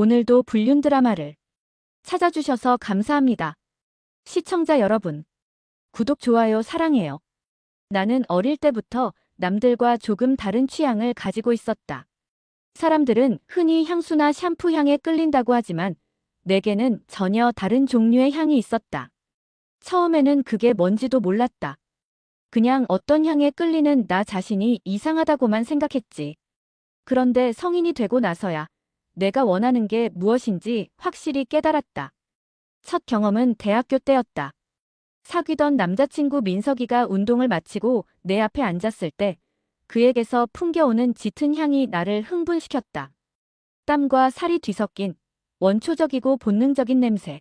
오늘도 불륜 드라마를 찾아주셔서 감사합니다. 시청자 여러분, 구독, 좋아요 사랑해요. 나는 어릴 때부터 남들과 조금 다른 취향을 가지고 있었다. 사람들은 흔히 향수나 샴푸 향에 끌린다고 하지만 내게는 전혀 다른 종류의 향이 있었다. 처음에는 그게 뭔지도 몰랐다. 그냥 어떤 향에 끌리는 나 자신이 이상하다고만 생각했지. 그런데 성인이 되고 나서야 내가 원하는 게 무엇인지 확실히 깨달았다. 첫 경험은 대학교 때였다. 사귀던 남자친구 민석이가 운동을 마치고 내 앞에 앉았을 때 그에게서 풍겨오는 짙은 향이 나를 흥분시켰다. 땀과 살이 뒤섞인 원초적이고 본능적인 냄새.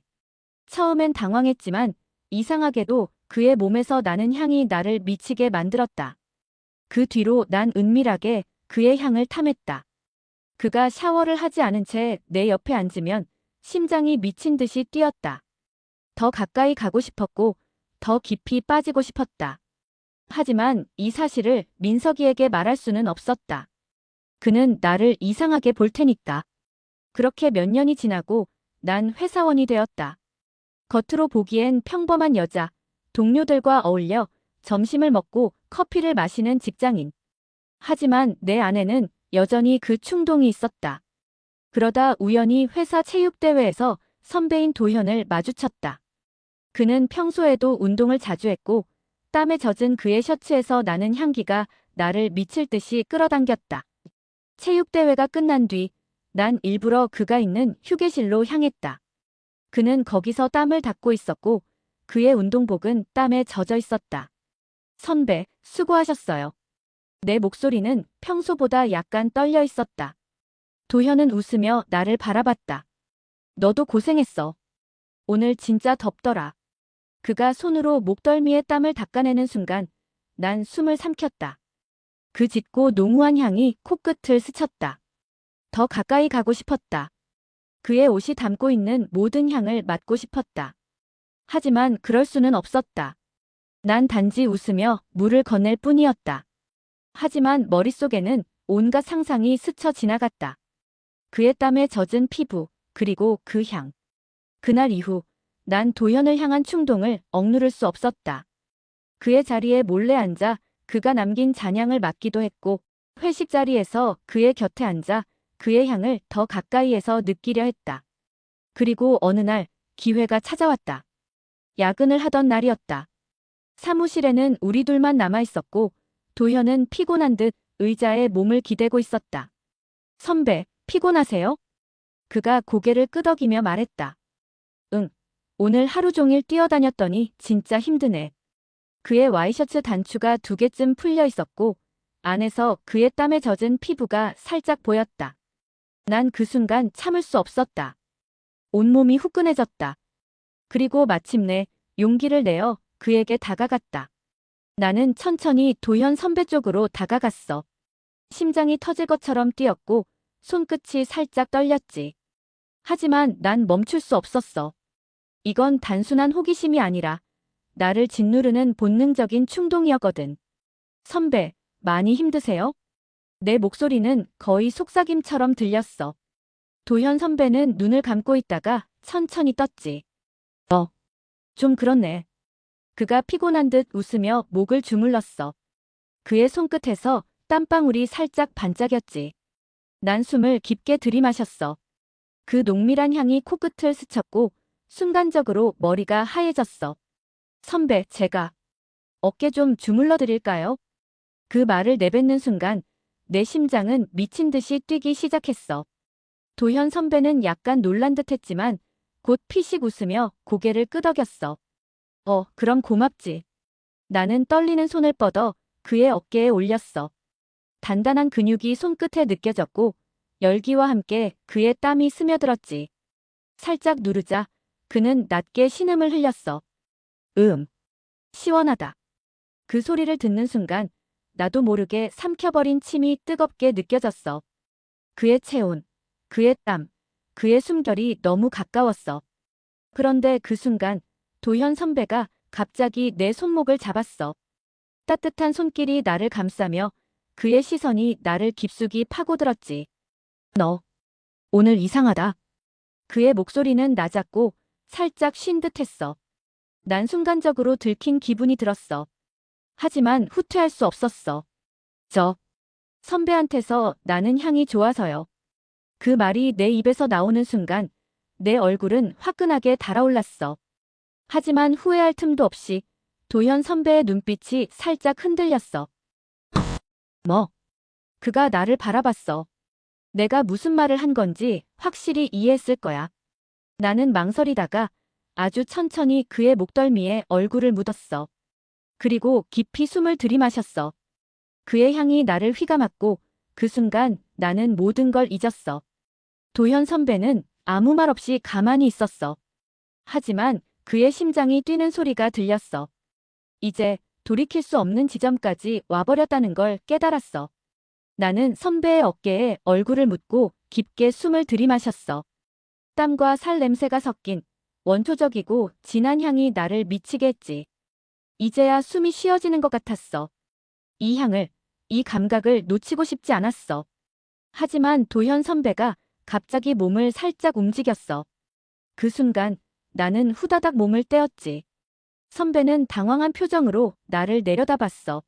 처음엔 당황했지만 이상하게도 그의 몸에서 나는 향이 나를 미치게 만들었다. 그 뒤로 난 은밀하게 그의 향을 탐했다. 그가 샤워를 하지 않은 채 내 옆에 앉으면 심장이 미친 듯이 뛰었다. 더 가까이 가고 싶었고 더 깊이 빠지고 싶었다. 하지만 이 사실을 민석이에게 말할 수는 없었다. 그는 나를 이상하게 볼 테니까. 그렇게 몇 년이 지나고 난 회사원이 되었다. 겉으로 보기엔 평범한 여자, 동료들과 어울려 점심을 먹고 커피를 마시는 직장인. 하지만 내 안에는 여전히 그 충동이 있었다. 그러다 우연히 회사 체육대회에서 선배인 도현을 마주쳤다. 그는 평소에도 운동을 자주 했고 땀에 젖은 그의 셔츠에서 나는 향기가 나를 미칠 듯이 끌어당겼다. 체육대회가 끝난 뒤 난 일부러 그가 있는 휴게실로 향했다. 그는 거기서 땀을 닦고 있었고 그의 운동복은 땀에 젖어 있었다. 선배, 수고하셨어요. 내 목소리는 평소보다 약간 떨려 있었다. 도현은 웃으며 나를 바라봤다. 너도 고생했어. 오늘 진짜 덥더라. 그가 손으로 목덜미에 땀을 닦아내는 순간 난 숨을 삼켰다. 그 짙고 농후한 향이 코끝을 스쳤다. 더 가까이 가고 싶었다. 그의 옷이 담고 있는 모든 향을 맡고 싶었다. 하지만 그럴 수는 없었다. 난 단지 웃으며 물을 건넬 뿐이었다. 하지만 머릿속에는 온갖 상상이 스쳐 지나갔다. 그의 땀에 젖은 피부, 그리고 그 향. 그날 이후 난 도현을 향한 충동을 억누를 수 없었다. 그의 자리에 몰래 앉아 그가 남긴 잔향을 맡기도 했고 회식 자리에서 그의 곁에 앉아 그의 향을 더 가까이에서 느끼려 했다. 그리고 어느 날 기회가 찾아왔다. 야근을 하던 날이었다. 사무실에는 우리 둘만 남아 있었고 도현은 피곤한 듯 의자에 몸을 기대고 있었다. 선배, 피곤하세요? 그가 고개를 끄덕이며 말했다. 응, 오늘 하루 종일 뛰어다녔더니 진짜 힘드네. 그의 와이셔츠 단추가 2개쯤 풀려 있었고 안에서 그의 땀에 젖은 피부가 살짝 보였다. 난 그 순간 참을 수 없었다. 온몸이 후끈해졌다. 그리고 마침내 용기를 내어 그에게 다가갔다. 나는 천천히 도현 선배 쪽으로 다가갔어. 심장이 터질 것처럼 뛰었고 손끝이 살짝 떨렸지. 하지만 난 멈출 수 없었어. 이건 단순한 호기심이 아니라 나를 짓누르는 본능적인 충동이었거든. 선배, 많이 힘드세요? 내 목소리는 거의 속삭임처럼 들렸어. 도현 선배는 눈을 감고 있다가 천천히 떴지. 좀 그렇네. 그가 피곤한 듯 웃으며 목을 주물렀어. 그의 손끝에서 땀방울이 살짝 반짝였지. 난 숨을 깊게 들이마셨어. 그 농밀한 향이 코끝을 스쳤고 순간적으로 머리가 하얘졌어. 선배, 제가 어깨 좀 주물러 드릴까요? 그 말을 내뱉는 순간 내 심장은 미친 듯이 뛰기 시작했어. 도현 선배는 약간 놀란 듯 했지만 곧 피식 웃으며 고개를 끄덕였어. 그럼 고맙지. 나는 떨리는 손을 뻗어 그의 어깨에 올렸어. 단단한 근육이 손끝에 느껴졌고 열기와 함께 그의 땀이 스며들었지. 살짝 누르자 그는 낮게 신음을 흘렸어. 시원하다. 그 소리를 듣는 순간 나도 모르게 삼켜버린 침이 뜨겁게 느껴졌어. 그의 체온, 그의 땀, 그의 숨결이 너무 가까웠어. 그런데 그 순간 도현 선배가 갑자기 내 손목을 잡았어. 따뜻한 손길이 나를 감싸며 그의 시선이 나를 깊숙이 파고들었지. 너, 오늘 이상하다. 그의 목소리는 낮았고 살짝 쉰 듯했어. 난 순간적으로 들킨 기분이 들었어. 하지만 후퇴할 수 없었어. 저 선배한테서 나는 향이 좋아서요. 그 말이 내 입에서 나오는 순간 내 얼굴은 화끈하게 달아올랐어. 하지만 후회할 틈도 없이 도현 선배의 눈빛이 살짝 흔들렸어. 뭐? 그가 나를 바라봤어. 내가 무슨 말을 한 건지 확실히 이해했을 거야. 나는 망설이다가 아주 천천히 그의 목덜미에 얼굴을 묻었어. 그리고 깊이 숨을 들이마셨어. 그의 향이 나를 휘감았고 그 순간 나는 모든 걸 잊었어. 도현 선배는 아무 말 없이 가만히 있었어. 하지만 그의 심장이 뛰는 소리가 들렸어. 이제 돌이킬 수 없는 지점까지 와버렸다는 걸 깨달았어. 나는 선배의 어깨에 얼굴을 묻고 깊게 숨을 들이마셨어. 땀과 살 냄새가 섞인 원초적이고 진한 향이 나를 미치게 했지. 이제야 숨이 쉬어지는 것 같았어. 이 향을, 이 감각을 놓치고 싶지 않았어. 하지만 도현 선배가 갑자기 몸을 살짝 움직였어. 그 순간 나는 후다닥 몸을 떼었지. 선배는 당황한 표정으로 나를 내려다봤어.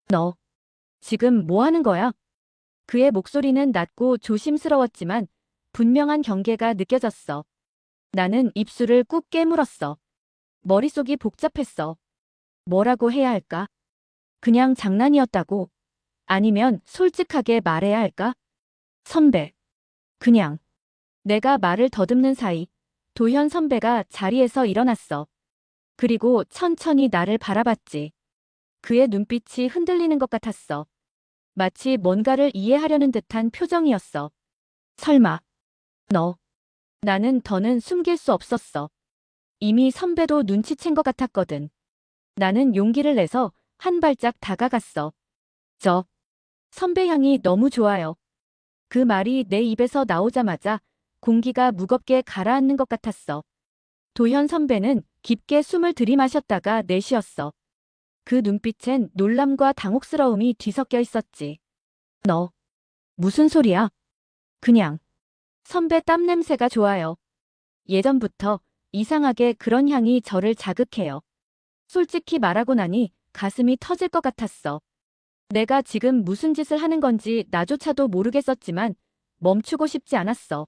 너, 지금 뭐 하는 거야? 그의 목소리는 낮고 조심스러웠지만 분명한 경계가 느껴졌어. 나는 입술을 꾹 깨물었어. 머릿속이 복잡했어. 뭐라고 해야 할까? 그냥 장난이었다고? 아니면 솔직하게 말해야 할까? 선배. 그냥. 내가 말을 더듬는 사이 도현 선배가 자리에서 일어났어. 그리고 천천히 나를 바라봤지. 그의 눈빛이 흔들리는 것 같았어. 마치 뭔가를 이해하려는 듯한 표정이었어. 설마. 너. 나는 더는 숨길 수 없었어. 이미 선배도 눈치챈 것 같았거든. 나는 용기를 내서 한 발짝 다가갔어. 저. 선배 향이 너무 좋아요. 그 말이 내 입에서 나오자마자 공기가 무겁게 가라앉는 것 같았어. 도현 선배는 깊게 숨을 들이마셨다가 내쉬었어. 그 눈빛엔 놀람과 당혹스러움이 뒤섞여 있었지. 너. 무슨 소리야? 그냥. 선배 땀 냄새가 좋아요. 예전부터 이상하게 그런 향이 저를 자극해요. 솔직히 말하고 나니 가슴이 터질 것 같았어. 내가 지금 무슨 짓을 하는 건지 나조차도 모르겠었지만 멈추고 싶지 않았어.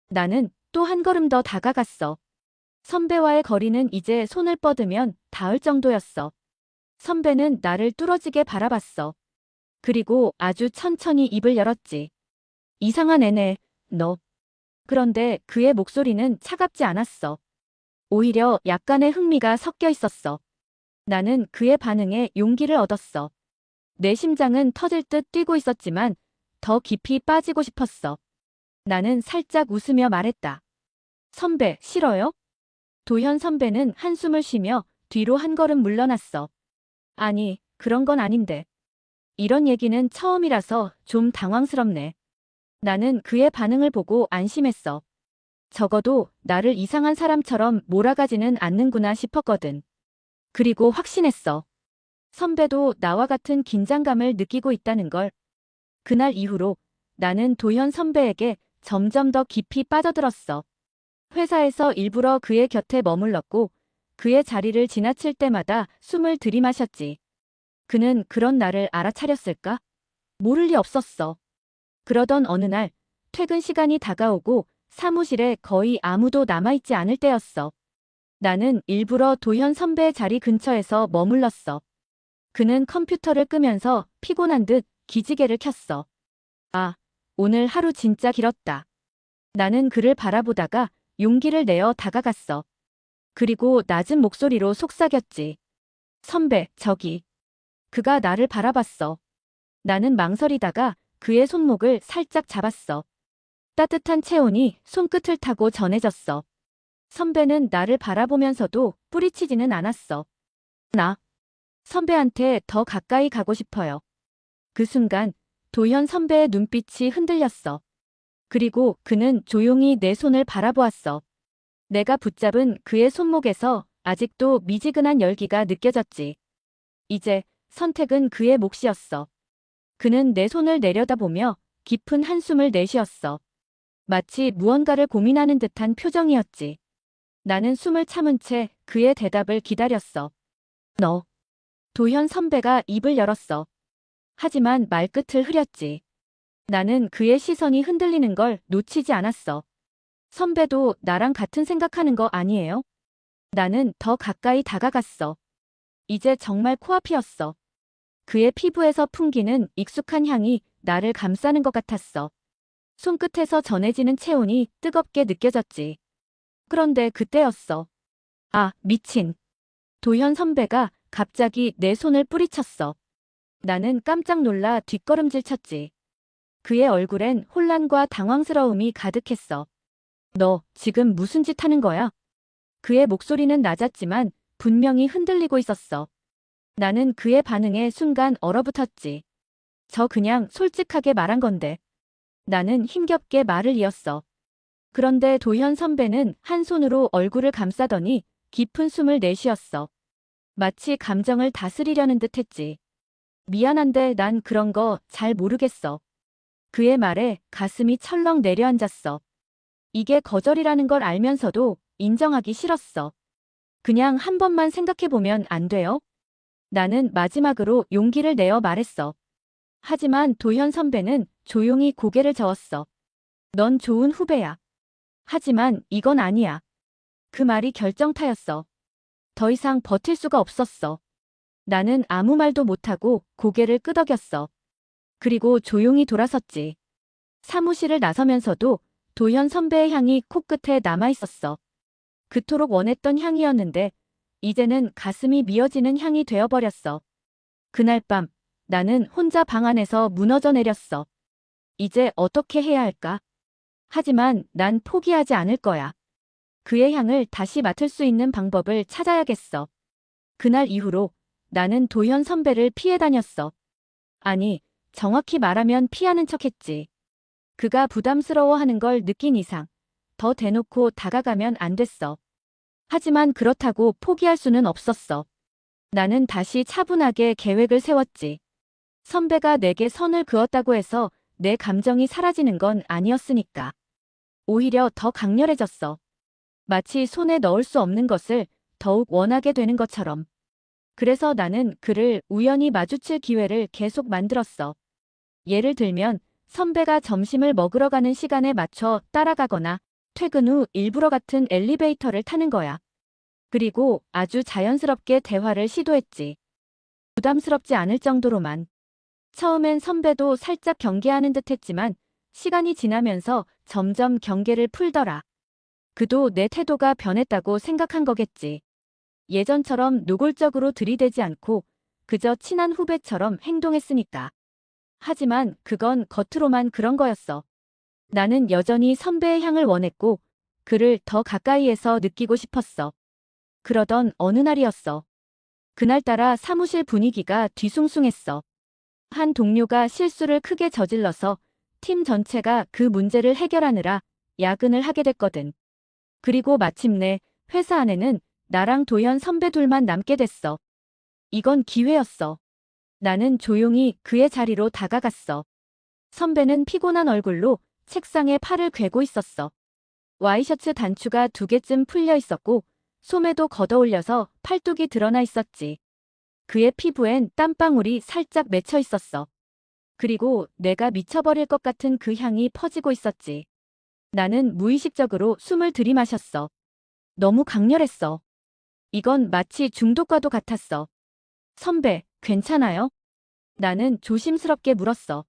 나는 또 한 걸음 더 다가갔어. 선배와의 거리는 이제 손을 뻗으면 닿을 정도였어. 선배는 나를 뚫어지게 바라봤어. 그리고 아주 천천히 입을 열었지. 이상한 애네, 너. 그런데 그의 목소리는 차갑지 않았어. 오히려 약간의 흥미가 섞여 있었어. 나는 그의 반응에 용기를 얻었어. 내 심장은 터질 듯 뛰고 있었지만 더 깊이 빠지고 싶었어. 나는 살짝 웃으며 말했다. 선배, 싫어요? 도현 선배는 한숨을 쉬며 뒤로 한 걸음 물러났어. 아니, 그런 건 아닌데. 이런 얘기는 처음이라서 좀 당황스럽네. 나는 그의 반응을 보고 안심했어. 적어도 나를 이상한 사람처럼 몰아가지는 않는구나 싶었거든. 그리고 확신했어. 선배도 나와 같은 긴장감을 느끼고 있다는 걸. 그날 이후로 나는 도현 선배에게 점점 더 깊이 빠져들었어. 회사에서 일부러 그의 곁에 머물렀고 그의 자리를 지나칠 때마다 숨을 들이마셨지. 그는 그런 나를 알아차렸을까? 모를 리 없었어. 그러던 어느 날 퇴근 시간이 다가오고 사무실에 거의 아무도 남아있지 않을 때였어. 나는 일부러 도현 선배의 자리 근처에서 머물렀어. 그는 컴퓨터를 끄면서 피곤한 듯 기지개를 켰어. 아, 오늘 하루 진짜 길었다. 나는 그를 바라보다가 용기를 내어 다가갔어. 그리고 낮은 목소리로 속삭였지. 선배, 저기. 그가 나를 바라봤어. 나는 망설이다가 그의 손목을 살짝 잡았어. 따뜻한 체온이 손끝을 타고 전해졌어. 선배는 나를 바라보면서도 뿌리치지는 않았어. 나. 선배한테 더 가까이 가고 싶어요. 그 순간 도현 선배의 눈빛이 흔들렸어. 그리고 그는 조용히 내 손을 바라보았어. 내가 붙잡은 그의 손목에서 아직도 미지근한 열기가 느껴졌지. 이제 선택은 그의 몫이었어. 그는 내 손을 내려다보며 깊은 한숨을 내쉬었어. 마치 무언가를 고민하는 듯한 표정이었지. 나는 숨을 참은 채 그의 대답을 기다렸어. 너. 도현 선배가 입을 열었어. 하지만 말끝을 흐렸지. 나는 그의 시선이 흔들리는 걸 놓치지 않았어. 선배도 나랑 같은 생각하는 거 아니에요? 나는 더 가까이 다가갔어. 이제 정말 코앞이었어. 그의 피부에서 풍기는 익숙한 향이 나를 감싸는 것 같았어. 손끝에서 전해지는 체온이 뜨겁게 느껴졌지. 그런데 그때였어. 아, 미친. 도현 선배가 갑자기 내 손을 뿌리쳤어. 나는 깜짝 놀라 뒷걸음질 쳤지. 그의 얼굴엔 혼란과 당황스러움이 가득했어. 너 지금 무슨 짓 하는 거야? 그의 목소리는 낮았지만 분명히 흔들리고 있었어. 나는 그의 반응에 순간 얼어붙었지. 저 그냥 솔직하게 말한 건데. 나는 힘겹게 말을 이었어. 그런데 도현 선배는 한 손으로 얼굴을 감싸더니 깊은 숨을 내쉬었어. 마치 감정을 다스리려는 듯 했지. 미안한데 난 그런 거 잘 모르겠어. 그의 말에 가슴이 철렁 내려앉았어. 이게 거절이라는 걸 알면서도 인정하기 싫었어. 그냥 한 번만 생각해보면 안 돼요? 나는 마지막으로 용기를 내어 말했어. 하지만 도현 선배는 조용히 고개를 저었어. 넌 좋은 후배야. 하지만 이건 아니야. 그 말이 결정타였어. 더 이상 버틸 수가 없었어. 나는 아무 말도 못하고 고개를 끄덕였어. 그리고 조용히 돌아섰지. 사무실을 나서면서도 도현 선배의 향이 코끝에 남아있었어. 그토록 원했던 향이었는데 이제는 가슴이 미어지는 향이 되어버렸어. 그날 밤 나는 혼자 방 안에서 무너져 내렸어. 이제 어떻게 해야 할까? 하지만 난 포기하지 않을 거야. 그의 향을 다시 맡을 수 있는 방법을 찾아야겠어. 그날 이후로 나는 도현 선배를 피해 다녔어. 아니, 정확히 말하면 피하는 척했지. 그가 부담스러워하는 걸 느낀 이상 더 대놓고 다가가면 안 됐어. 하지만 그렇다고 포기할 수는 없었어. 나는 다시 차분하게 계획을 세웠지. 선배가 내게 선을 그었다고 해서 내 감정이 사라지는 건 아니었으니까. 오히려 더 강렬해졌어. 마치 손에 넣을 수 없는 것을 더욱 원하게 되는 것처럼. 그래서 나는 그를 우연히 마주칠 기회를 계속 만들었어. 예를 들면 선배가 점심을 먹으러 가는 시간에 맞춰 따라가거나 퇴근 후 일부러 같은 엘리베이터를 타는 거야. 그리고 아주 자연스럽게 대화를 시도했지. 부담스럽지 않을 정도로만. 처음엔 선배도 살짝 경계하는 듯 했지만 시간이 지나면서 점점 경계를 풀더라. 그도 내 태도가 변했다고 생각한 거겠지. 예전처럼 노골적으로 들이대지 않고 그저 친한 후배처럼 행동했으니까. 하지만 그건 겉으로만 그런 거였어. 나는 여전히 선배의 향을 원했고 그를 더 가까이에서 느끼고 싶었어. 그러던 어느 날이었어. 그날따라 사무실 분위기가 뒤숭숭했어. 한 동료가 실수를 크게 저질러서 팀 전체가 그 문제를 해결하느라 야근을 하게 됐거든. 그리고 마침내 회사 안에는 나랑 도현 선배 둘만 남게 됐어. 이건 기회였어. 나는 조용히 그의 자리로 다가갔어. 선배는 피곤한 얼굴로 책상에 팔을 괴고 있었어. 와이셔츠 단추가 2개쯤 풀려 있었고 소매도 걷어올려서 팔뚝이 드러나 있었지. 그의 피부엔 땀방울이 살짝 맺혀 있었어. 그리고 내가 미쳐버릴 것 같은 그 향이 퍼지고 있었지. 나는 무의식적으로 숨을 들이마셨어. 너무 강렬했어. 이건 마치 중독과도 같았어. 선배, 괜찮아요? 나는 조심스럽게 물었어.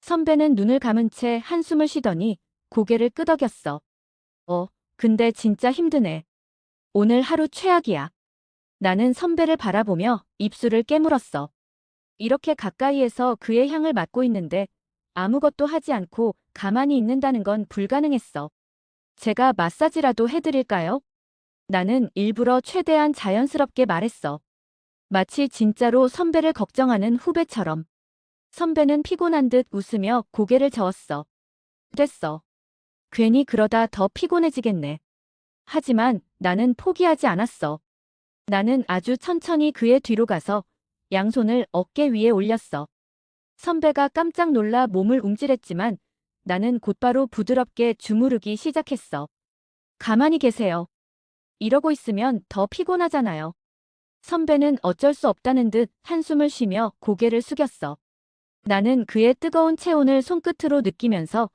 선배는 눈을 감은 채 한숨을 쉬더니 고개를 끄덕였어. 근데 진짜 힘드네. 오늘 하루 최악이야. 나는 선배를 바라보며 입술을 깨물었어. 이렇게 가까이에서 그의 향을 맡고 있는데 아무것도 하지 않고 가만히 있는다는 건 불가능했어. 제가 마사지라도 해드릴까요? 나는 일부러 최대한 자연스럽게 말했어. 마치 진짜로 선배를 걱정하는 후배처럼. 선배는 피곤한 듯 웃으며 고개를 저었어. 됐어. 괜히 그러다 더 피곤해지겠네. 하지만 나는 포기하지 않았어. 나는 아주 천천히 그의 뒤로 가서 양손을 어깨 위에 올렸어. 선배가 깜짝 놀라 몸을 움찔했지만 나는 곧바로 부드럽게 주무르기 시작했어. 가만히 계세요. 이러고 있으면 더 피곤하잖아요. 선배는 어쩔 수 없다는 듯 한숨을 쉬며 고개를 숙였어. 나는 그의 뜨거운 체온을 손끝으로 느끼면서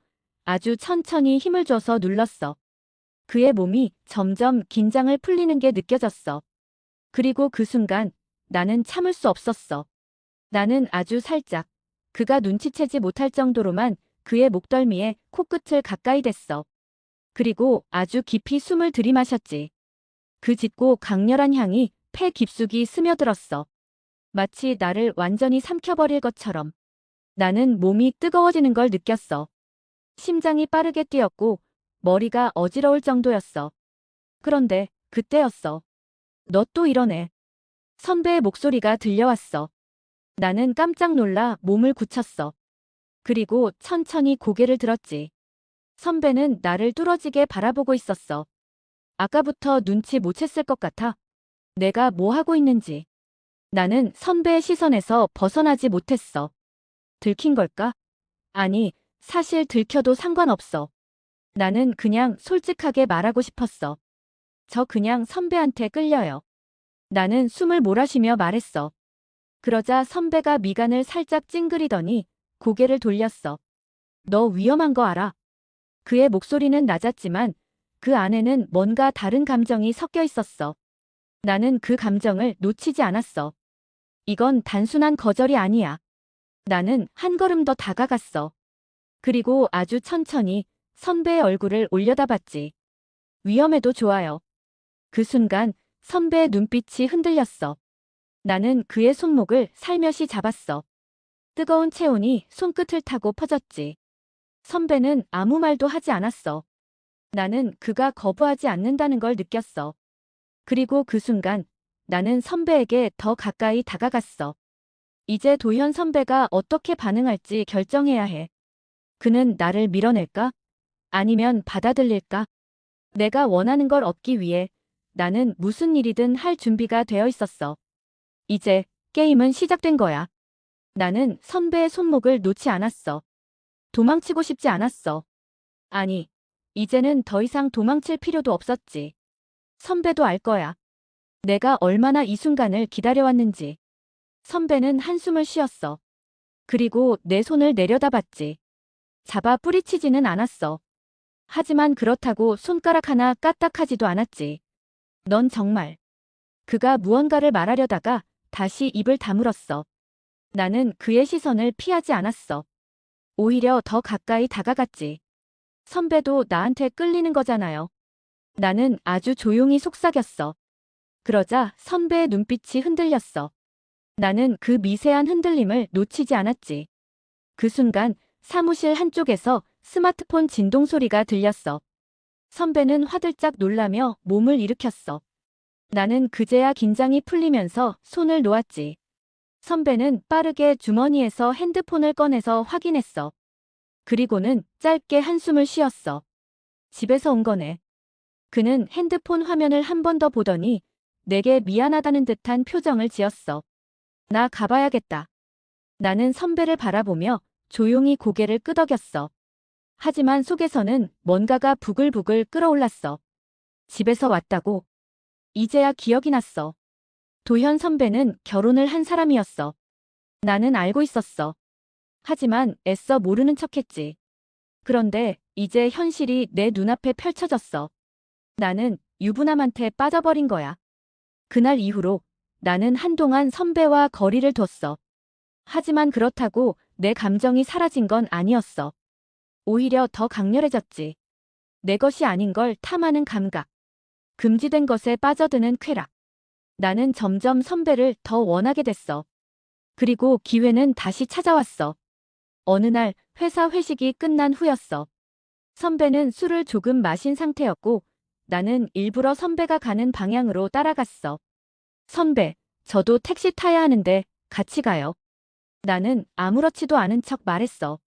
아주 천천히 힘을 줘서 눌렀어. 그의 몸이 점점 긴장을 풀리는 게 느껴졌어. 그리고 그 순간 나는 참을 수 없었어. 나는 아주 살짝, 그가 눈치채지 못할 정도로만 그의 목덜미에 코끝을 가까이 댔어. 그리고 아주 깊이 숨을 들이마셨지. 그 짙고 강렬한 향이 폐 깊숙이 스며들었어. 마치 나를 완전히 삼켜버릴 것처럼. 나는 몸이 뜨거워지는 걸 느꼈어. 심장이 빠르게 뛰었고 머리가 어지러울 정도였어. 그런데 그때였어. 너 또 이러네. 선배의 목소리가 들려왔어. 나는 깜짝 놀라 몸을 굳혔어. 그리고 천천히 고개를 들었지. 선배는 나를 뚫어지게 바라보고 있었어. 아까부터 눈치 못 챘을 것 같아. 내가 뭐 하고 있는지. 나는 선배의 시선에서 벗어나지 못했어. 들킨 걸까? 아니, 사실 들켜도 상관없어. 나는 그냥 솔직하게 말하고 싶었어. 저 그냥 선배한테 끌려요. 나는 숨을 몰아쉬며 말했어. 그러자 선배가 미간을 살짝 찡그리더니 고개를 돌렸어. 너 위험한 거 알아? 그의 목소리는 낮았지만 그 안에는 뭔가 다른 감정이 섞여 있었어. 나는 그 감정을 놓치지 않았어. 이건 단순한 거절이 아니야. 나는 한 걸음 더 다가갔어. 그리고 아주 천천히 선배의 얼굴을 올려다봤지. 위험해도 좋아요. 그 순간 선배의 눈빛이 흔들렸어. 나는 그의 손목을 살며시 잡았어. 뜨거운 체온이 손끝을 타고 퍼졌지. 선배는 아무 말도 하지 않았어. 나는 그가 거부하지 않는다는 걸 느꼈어. 그리고 그 순간 나는 선배에게 더 가까이 다가갔어. 이제 도현 선배가 어떻게 반응할지 결정해야 해. 그는 나를 밀어낼까? 아니면 받아들일까? 내가 원하는 걸 얻기 위해 나는 무슨 일이든 할 준비가 되어 있었어. 이제 게임은 시작된 거야. 나는 선배의 손목을 놓지 않았어. 도망치고 싶지 않았어. 아니, 이제는 더 이상 도망칠 필요도 없었지. 선배도 알 거야. 내가 얼마나 이 순간을 기다려왔는지. 선배는 한숨을 쉬었어. 그리고 내 손을 내려다봤지. 잡아 뿌리치지는 않았어. 하지만 그렇다고 손가락 하나 까딱하지도 않았지. 넌 정말. 그가 무언가를 말하려다가 다시 입을 다물었어. 나는 그의 시선을 피하지 않았어. 오히려 더 가까이 다가갔지. 선배도 나한테 끌리는 거잖아요. 나는 아주 조용히 속삭였어. 그러자 선배의 눈빛이 흔들렸어. 나는 그 미세한 흔들림을 놓치지 않았지. 그 순간 사무실 한쪽에서 스마트폰 진동 소리가 들렸어. 선배는 화들짝 놀라며 몸을 일으켰어. 나는 그제야 긴장이 풀리면서 손을 놓았지. 선배는 빠르게 주머니에서 핸드폰을 꺼내서 확인했어. 그리고는 짧게 한숨을 쉬었어. 집에서 온 거네. 그는 핸드폰 화면을 한 번 더 보더니 내게 미안하다는 듯한 표정을 지었어. 나 가봐야겠다. 나는 선배를 바라보며 조용히 고개를 끄덕였어. 하지만 속에서는 뭔가가 부글부글 끓어올랐어. 집에서 왔다고. 이제야 기억이 났어. 도현 선배는 결혼을 한 사람이었어. 나는 알고 있었어. 하지만 애써 모르는 척했지. 그런데 이제 현실이 내 눈앞에 펼쳐졌어. 나는 유부남한테 빠져버린 거야. 그날 이후로 나는 한동안 선배와 거리를 뒀어. 하지만 그렇다고 내 감정이 사라진 건 아니었어. 오히려 더 강렬해졌지. 내 것이 아닌 걸 탐하는 감각. 금지된 것에 빠져드는 쾌락. 나는 점점 선배를 더 원하게 됐어. 그리고 기회는 다시 찾아왔어. 어느 날 회사 회식이 끝난 후였어. 선배는 술을 조금 마신 상태였고 나는 일부러 선배가 가는 방향으로 따라갔어. 선배, 저도 택시 타야 하는데 같이 가요. 나는 아무렇지도 않은 척 말했어.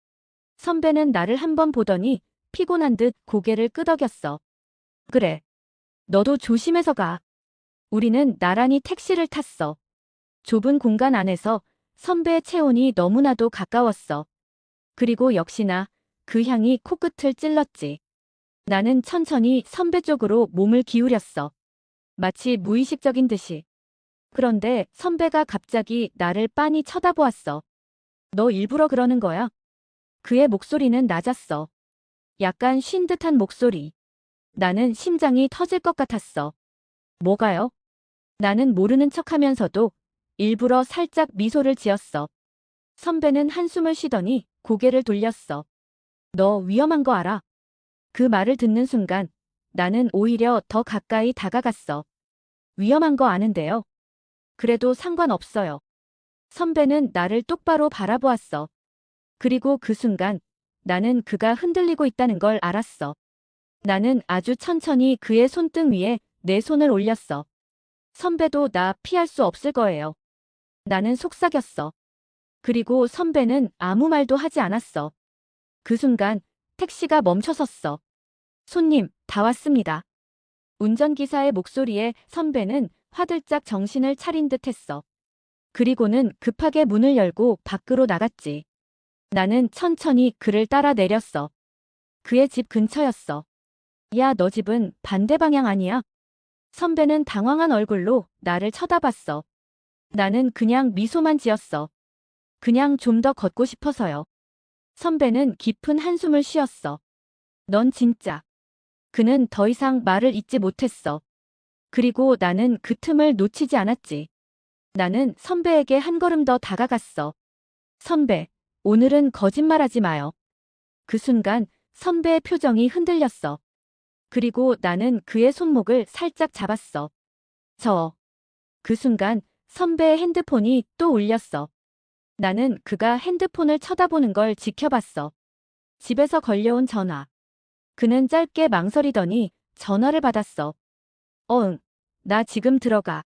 선배는 나를 한번 보더니 피곤한 듯 고개를 끄덕였어. 그래. 너도 조심해서 가. 우리는 나란히 택시를 탔어. 좁은 공간 안에서 선배의 체온이 너무나도 가까웠어. 그리고 역시나 그 향이 코끝을 찔렀지. 나는 천천히 선배 쪽으로 몸을 기울였어. 마치 무의식적인 듯이. 그런데 선배가 갑자기 나를 빤히 쳐다보았어. 너 일부러 그러는 거야? 그의 목소리는 낮았어. 약간 쉰 듯한 목소리. 나는 심장이 터질 것 같았어. 뭐가요? 나는 모르는 척하면서도 일부러 살짝 미소를 지었어. 선배는 한숨을 쉬더니 고개를 돌렸어. 너 위험한 거 알아? 그 말을 듣는 순간 나는 오히려 더 가까이 다가갔어. 위험한 거 아는데요. 그래도 상관없어요. 선배는 나를 똑바로 바라보았어. 그리고 그 순간 나는 그가 흔들리고 있다는 걸 알았어. 나는 아주 천천히 그의 손등 위에 내 손을 올렸어. 선배도 나 피할 수 없을 거예요. 나는 속삭였어. 그리고 선배는 아무 말도 하지 않았어. 그 순간 택시가 멈춰섰어. 손님, 다 왔습니다. 운전기사의 목소리에 선배는 화들짝 정신을 차린 듯 했어. 그리고는 급하게 문을 열고 밖으로 나갔지. 나는 천천히 그를 따라 내렸어. 그의 집 근처였어. 야, 너 집은 반대 방향 아니야? 선배는 당황한 얼굴로 나를 쳐다봤어. 나는 그냥 미소만 지었어. 그냥 좀 더 걷고 싶어서요. 선배는 깊은 한숨을 쉬었어. 넌 진짜. 그는 더 이상 말을 잇지 못했어. 그리고 나는 그 틈을 놓치지 않았지. 나는 선배에게 한 걸음 더 다가갔어. 선배, 오늘은 거짓말하지 마요. 그 순간 선배의 표정이 흔들렸어. 그리고 나는 그의 손목을 살짝 잡았어. 그 순간 선배의 핸드폰이 또 울렸어. 나는 그가 핸드폰을 쳐다보는 걸 지켜봤어. 집에서 걸려온 전화. 그는 짧게 망설이더니 전화를 받았어. 응, 나 지금 들어가.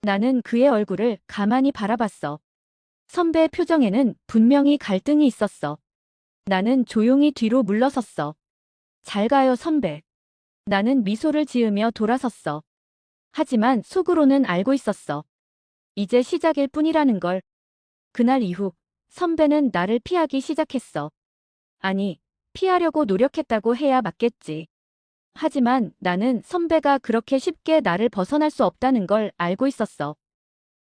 나는 그의 얼굴을 가만히 바라봤어. 선배의 표정에는 분명히 갈등이 있었어. 나는 조용히 뒤로 물러섰어. 잘 가요, 선배. 나는 미소를 지으며 돌아섰어. 하지만 속으로는 알고 있었어. 이제 시작일 뿐이라는 걸. 그날 이후 선배는 나를 피하기 시작했어. 아니, 피하려고 노력했다고 해야 맞겠지. 하지만 나는 선배가 그렇게 쉽게 나를 벗어날 수 없다는 걸 알고 있었어.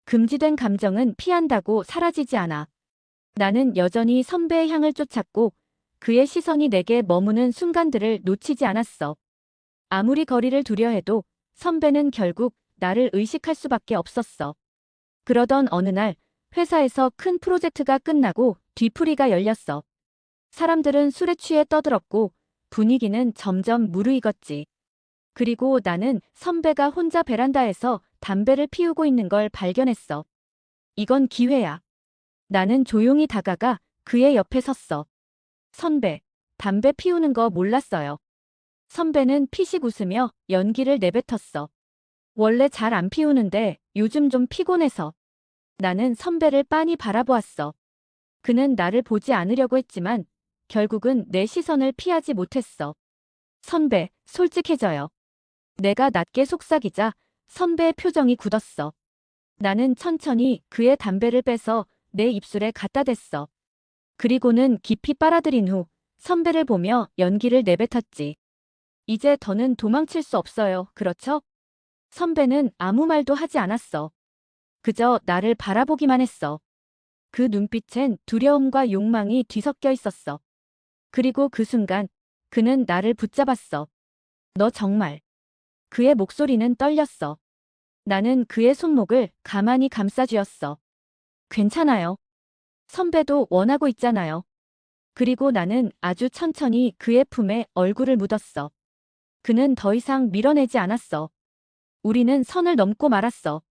금지된 감정은 피한다고 사라지지 않아. 나는 여전히 선배의 향을 쫓았고 그의 시선이 내게 머무는 순간들을 놓치지 않았어. 아무리 거리를 두려 해도 선배는 결국 나를 의식할 수밖에 없었어. 그러던 어느 날 회사에서 큰 프로젝트가 끝나고 뒤풀이가 열렸어. 사람들은 술에 취해 떠들었고 분위기는 점점 무르익었지. 그리고 나는 선배가 혼자 베란다에서 담배를 피우고 있는 걸 발견했어. 이건 기회야. 나는 조용히 다가가 그의 옆에 섰어. 선배, 담배 피우는 거 몰랐어요. 선배는 피식 웃으며 연기를 내뱉었어. 원래 잘 안 피우는데 요즘 좀 피곤해서. 나는 선배를 빤히 바라보았어. 그는 나를 보지 않으려고 했지만 결국은 내 시선을 피하지 못했어. 선배, 솔직해져요. 내가 낮게 속삭이자 선배의 표정이 굳었어. 나는 천천히 그의 담배를 빼서 내 입술에 갖다 댔어. 그리고는 깊이 빨아들인 후 선배를 보며 연기를 내뱉었지. 이제 더는 도망칠 수 없어요. 그렇죠? 선배는 아무 말도 하지 않았어. 그저 나를 바라보기만 했어. 그 눈빛엔 두려움과 욕망이 뒤섞여 있었어. 그리고 그 순간 그는 나를 붙잡았어. 너 정말. 그의 목소리는 떨렸어. 나는 그의 손목을 가만히 감싸쥐었어. 괜찮아요. 선배도 원하고 있잖아요. 그리고 나는 아주 천천히 그의 품에 얼굴을 묻었어. 그는 더 이상 밀어내지 않았어. 우리는 선을 넘고 말았어.